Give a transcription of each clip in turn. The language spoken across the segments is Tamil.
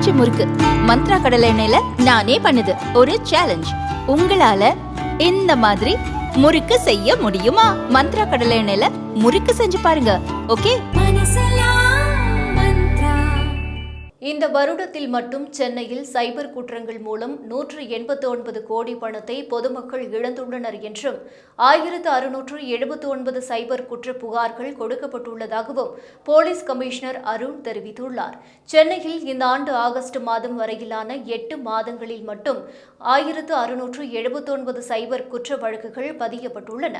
பஞ்சு முறுக்கு மந்த்ரா கடலை எண்ணெயில நானே பண்ணுது ஒரு சேலஞ்ச். உங்களால இந்த மாதிரி முறுக்கு செய்ய முடியுமா? மந்த்ரா கடலை எண்ணெயில முறுக்கு செஞ்சு பாருங்க. ஓகே. இந்த வருடத்தில் மட்டும் சென்னையில் சைபர் குற்றங்கள் மூலம் 189 கோடி பணத்தை பொதுமக்கள் இழந்துள்ளனர் என்றும் 1679 சைபர் குற்ற புகார்கள் கொடுக்கப்பட்டுள்ளதாகவும் போலீஸ் கமிஷனர் அருண் தெரிவித்துள்ளார். சென்னையில் இந்த ஆண்டு ஆகஸ்ட் மாதம் வரையிலான 8 மாதங்களில் மட்டும் 1679 சைபர் குற்ற வழக்குகள் பதியப்பட்டுள்ளன.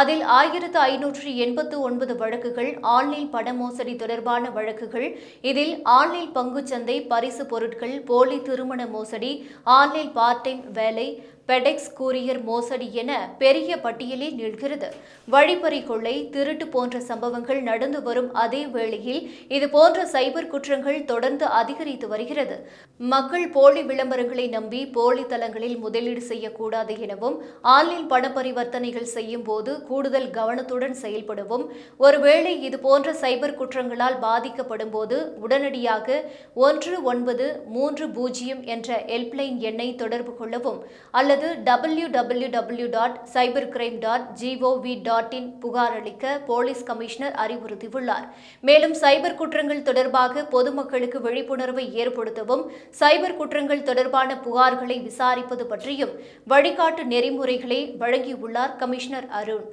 அதில் 1589 வழக்குகள் ஆன்லைன் பண மோசடி தொடர்பான வழக்குகள். இதில் ஆன்லைன் பங்கு சந்தை, பரிசு பொருட்கள், போலி திருமண மோசடி, ஆன்லைன் பார்ட் டைம் வேலை, பெடெக்ஸ் கூரியர் மோசடி என பெரிய பட்டியலே நீள்கிறது. வழிப்பறி, கொள்ளை, திருட்டு போன்ற சம்பவங்கள் நடந்து வரும் அதே வேளையில் இதுபோன்ற சைபர் குற்றங்கள் தொடர்ந்து அதிகரித்து வருகிறது. மக்கள் போலி விளம்பரங்களை நம்பி போலி தளங்களில் முதலீடு செய்யக்கூடாது எனவும், ஆன்லைன் பண பரிவர்த்தனைகள் செய்யும் போது கூடுதல் கவனத்துடன் செயல்படவும், ஒருவேளை இதுபோன்ற சைபர் குற்றங்களால் பாதிக்கப்படும் போது உடனடியாக 1930 என்ற ஹெல்ப்லைன் எண்ணை தொடர்பு கொள்ளவும் அல்லது www.cybercrime.gov.in புகார் அளிக்க போலீஸ் கமிஷனர் அறிவுறுத்தியுள்ளார். மேலும் சைபர் குற்றங்கள் தொடர்பாக பொதுமக்களுக்கு விழிப்புணர்வை ஏற்படுத்தவும், சைபர் குற்றங்கள் தொடர்பான புகார்களை விசாரிப்பது பற்றியும் வழிகாட்டு நெறிமுறைகளை வழங்கியுள்ளார் கமிஷனர் அருண்.